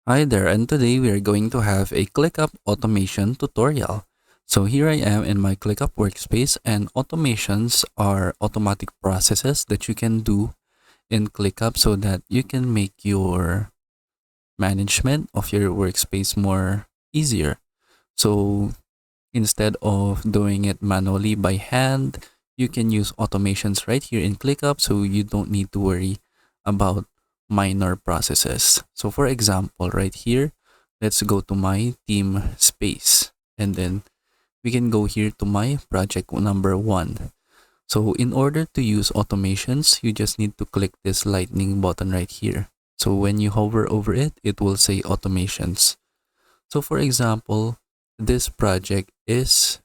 Hi there, and today we are going to have a ClickUp automation tutorial. So here I am in my ClickUp workspace, and automations are automatic processes that you can do in ClickUp so that you can make your management of your workspace more easier. So instead of doing it manually by hand, you can use automations right here in ClickUp so you don't need to worry about minor processes. So for example, right here, let's go to my team space and then we can go here to my project number 1. So in order to use automations, you just need to click this lightning button right here. So when you hover over it, it will say automations. So for example, this project is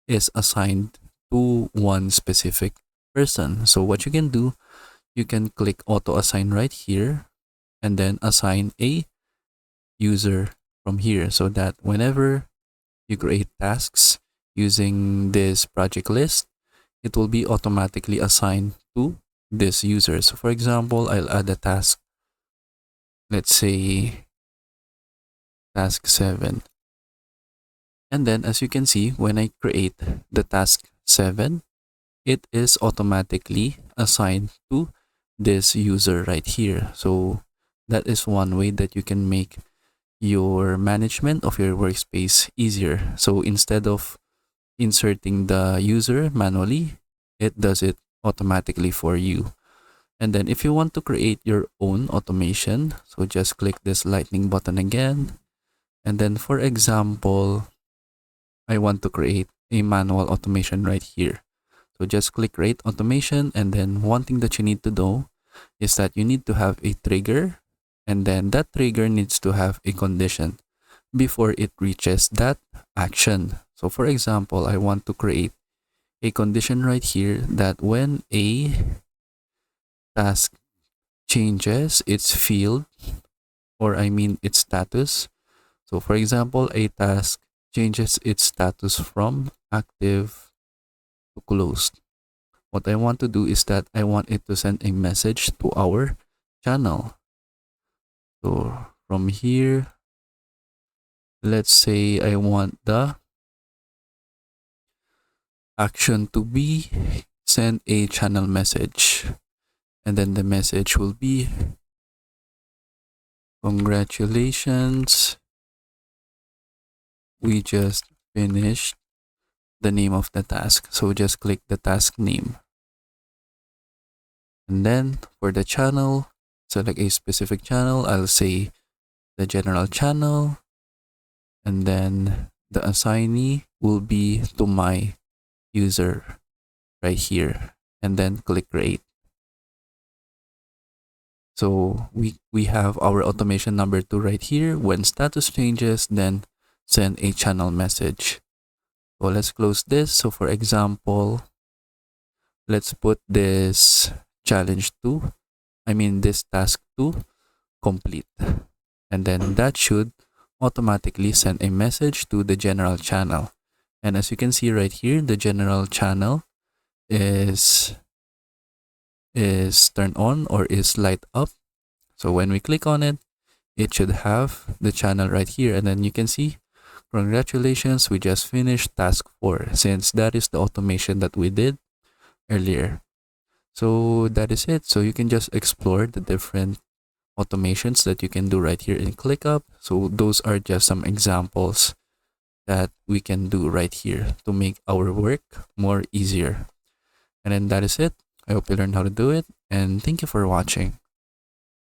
assigned to one specific person. So what you can do, you can click auto assign right here and then assign a user from here so that whenever you create tasks using this project list, it will be automatically assigned to this user. So for example, I'll add a task, let's say task 7. And then as you can see, when I create the task 7, it is automatically assigned to this user right here. So that is one way that you can make your management of your workspace easier. So instead of inserting the user manually, it does it automatically for you. And then if you want to create your own automation, so just click this lightning button again. And then for example, I want to create a manual automation right here. So just click create automation, and then one thing that you need to know is that you need to have a trigger, and then that trigger needs to have a condition before it reaches that action. So for example, I want to create a condition right here that when a task changes its field, or I mean its status. So for example, a task changes its status from active to closed. What I want to do is that I want it to send a message to our channel. So from here, let's say I want the action to be send a channel message. And then the message will be, congratulations, we just finished the name of the task. So just click the task name. And then for the channel, select a specific channel. I'll say the general channel. And then the assignee will be to my user right here. And then click create. So we have our automation number 2 right here. When status changes, then send a channel message. So let's close this. So for example, let's put this challenge 2, this task 2 complete. And then that should automatically send a message to the general channel. And as you can see right here, the general channel is turned on or is light up. So when we click on it, it should have the channel right here. And then you can see, congratulations, we just finished task 4, since that is the automation that we did earlier. So that is it. So you can just explore the different automations that you can do right here in ClickUp. So those are just some examples that we can do right here to make our work more easier. And then that is it. I hope you learned how to do it, and thank you for watching.